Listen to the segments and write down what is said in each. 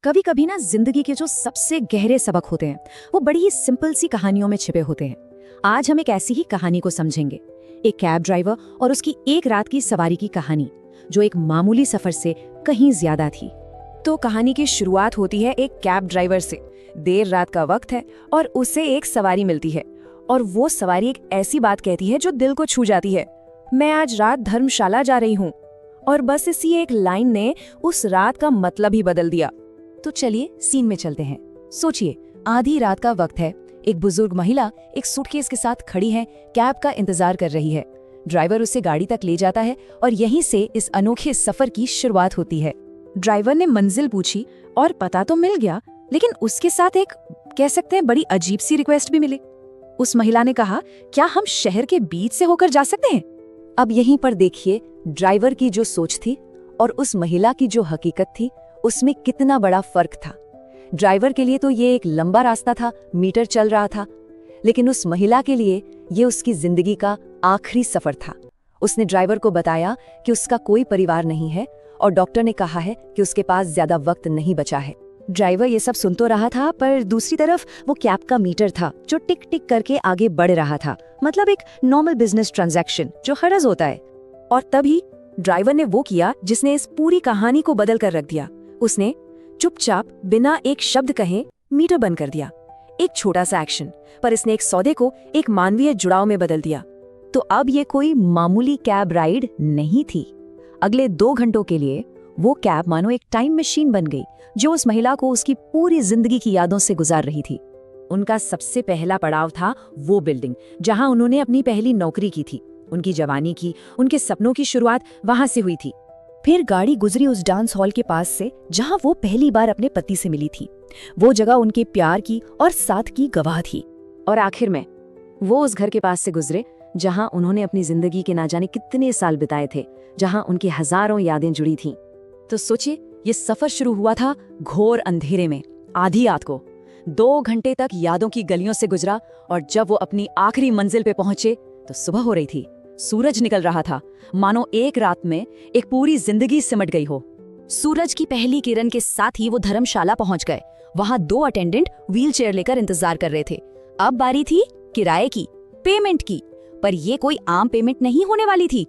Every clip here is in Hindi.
कभी कभी ना जिंदगी के जो सबसे गहरे सबक होते हैं वो बड़ी ही सिंपल सी कहानियों में छिपे होते हैं। आज हम एक ऐसी ही कहानी को समझेंगे, एक कैब ड्राइवर और उसकी एक रात की सवारी की कहानी, जो एक मामूली सफर से कहीं ज्यादा थी। तो कहानी की शुरुआत होती है एक कैब ड्राइवर से। देर रात का वक्त है और उसे एक सवारी मिलती है, और वो सवारी एक ऐसी बात कहती है जो दिल को छू जाती है। मैं आज रात धर्मशाला जा रही हूँ। और बस इसी एक लाइन ने उस रात का मतलब ही बदल दिया। तो चलिए सीन में चलते हैं। सोचिए, आधी रात का वक्त है। एक बुजुर्ग महिला एक सूटकेस के साथ खड़ी है, कैब का इंतजार कर रही है। ड्राइवर उसे गाड़ी तक ले जाता है और यहीं से इस अनोखे सफर की शुरुआत होती है। ड्राइवर ने मंजिल पूछी और पता तो मिल गया, लेकिन उसके साथ एक कह सकते हैं बड़ी अजीब सी रिक्वेस्ट भी मिली। उस महिला ने कहा, क्या हम शहर के बीच से होकर जा सकते हैं? अब यहीं पर देखिए, ड्राइवर की जो सोच थी और उस महिला की जो हकीकत थी, उसमें कितना बड़ा फर्क था। ड्राइवर के लिए तो ये एक लंबा रास्ता था, मीटर चल रहा था, लेकिन उस महिला के लिए ये उसकी जिंदगी का आखिरी सफर था। उसने ड्राइवर को बताया कि उसका कोई परिवार नहीं है और डॉक्टर ने कहा है कि उसके पास ज्यादा वक्त नहीं बचा है। ड्राइवर ये सब सुन तो रहा था, पर दूसरी तरफ वो कैब का मीटर था जो टिक टिक करके आगे बढ़ रहा था। मतलब एक नॉर्मल बिजनेस ट्रांजैक्शन जो हर रोज होता है। और तभी ड्राइवर ने वो किया जिसने इस पूरी कहानी को बदल कर रख दिया। उसने चुपचाप बिना एक शब्द कहे मीटर बंद कर दिया। एक छोटा सा एक्शन, पर इसने एक सौदे को एक मानवीय जुड़ाव में बदल दिया। तो अब ये कोई मामूली कैब राइड नहीं थी। अगले 2 घंटों के लिए वो कैब मानो एक टाइम मशीन बन गई, जो उस महिला को उसकी पूरी जिंदगी की यादों से गुजार रही थी। उनका सबसे पहला पड़ाव था वो बिल्डिंग जहां उन्होंने अपनी पहली नौकरी की थी। उनकी जवानी की, उनके सपनों की शुरुआत वहां से हुई थी। फिर गाड़ी गुजरी उस डांस हॉल के पास से जहां वो पहली बार अपने पति से मिली थी। वो जगह उनके प्यार की और साथ की गवाह थी। और आखिर में वो उस घर के पास से गुजरे जहां उन्होंने अपनी जिंदगी के ना जाने कितने साल बिताए थे, जहां उनकी हजारों यादें जुड़ी थीं। तो सोचिए, ये सफर शुरू हुआ था घोर अंधेरे में, आधी रात को। 2 घंटे तक यादों की गलियों से गुजरा, और जब वो अपनी आखिरी मंजिल पे पहुंचे तो सुबह हो रही थी। सूरज निकल रहा था, मानो एक रात में एक पूरी जिंदगी सिमट गई हो। सूरज की पहली किरण के साथ ही वो धर्मशाला पहुंच गए। वहां 2 अटेंडेंट व्हीलचेयर लेकर इंतजार कर रहे थे। अब बारी थी किराए की, पेमेंट की। पर ये कोई आम पेमेंट नहीं होने वाली थी।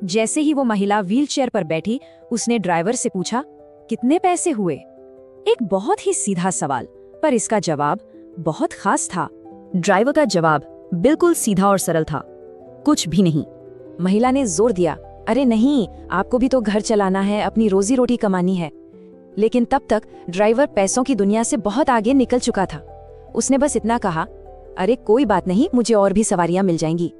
जैसे ही वो महिला व्हीलचेयर पर बैठी, उसने ड्राइवर से पूछा, कितने पैसे हुए? एक बहुत ही सीधा सवाल, पर इसका जवाब बहुत खास था। ड्राइवर का जवाब बिल्कुल सीधा और सरल था, कुछ भी नहीं। महिला ने जोर दिया, अरे नहीं, आपको भी तो घर चलाना है, अपनी रोजी रोटी कमानी है। लेकिन तब तक ड्राइवर पैसों की दुनिया से बहुत आगे निकल चुका था। उसने बस इतना कहा, अरे कोई बात नहीं, मुझे और भी सवारियां मिल जाएंगी।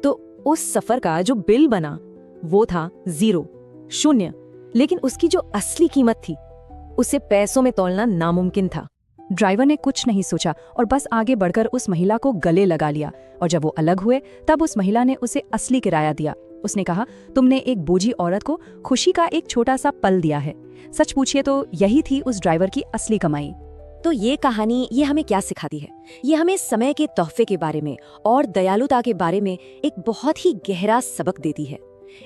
तो उस सफर का जो बिल बना वो था 0, 0। लेकिन उसकी जो असली कीमत थी, उसे पैसों में तौलना नामुमकिन था। ड्राइवर ने कुछ नहीं सोचा और बस आगे बढ़कर उस महिला को गले लगा लिया। और जब वो अलग हुए, तब उस महिला ने उसे असली किराया दिया। उसने कहा, तुमने एक बोझी औरत को खुशी का एक छोटा सा पल दिया है। सच पूछिए तो यही थी उस ड्राइवर की असली कमाई। तो ये कहानी ये हमें क्या सिखाती है? ये हमें समय के तोहफे के बारे में और दयालुता के बारे में एक बहुत ही गहरा सबक देती है।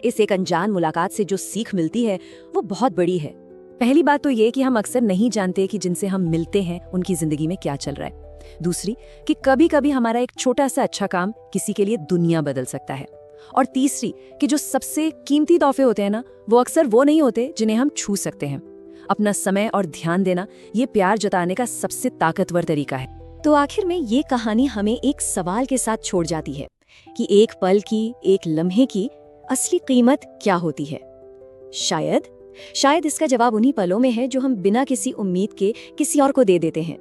इस एक अनजान मुलाकात से जो सीख मिलती है वो बहुत बड़ी है। पहली बात तो ये कि हम अक्सर नहीं जानते कि जिनसे हम मिलते हैं उनकी जिंदगी में क्या चल रहा है। दूसरी कि कभी कभी हमारा एक छोटा सा अच्छा काम किसी के लिए दुनिया बदल सकता है। और तीसरी कि जो सबसे कीमती तोहफे होते हैं ना, वो अक्सर वो नहीं होते जिन्हें हम छू सकते हैं। अपना समय और ध्यान देना, ये प्यार जताने का सबसे ताकतवर तरीका है। तो आखिर में ये कहानी हमें एक सवाल के साथ छोड़ जाती है कि एक पल की, एक लम्हे की असली कीमत क्या होती है। शायद इसका जवाब उन्हीं पलों में है जो हम बिना किसी उम्मीद के किसी और को दे देते हैं।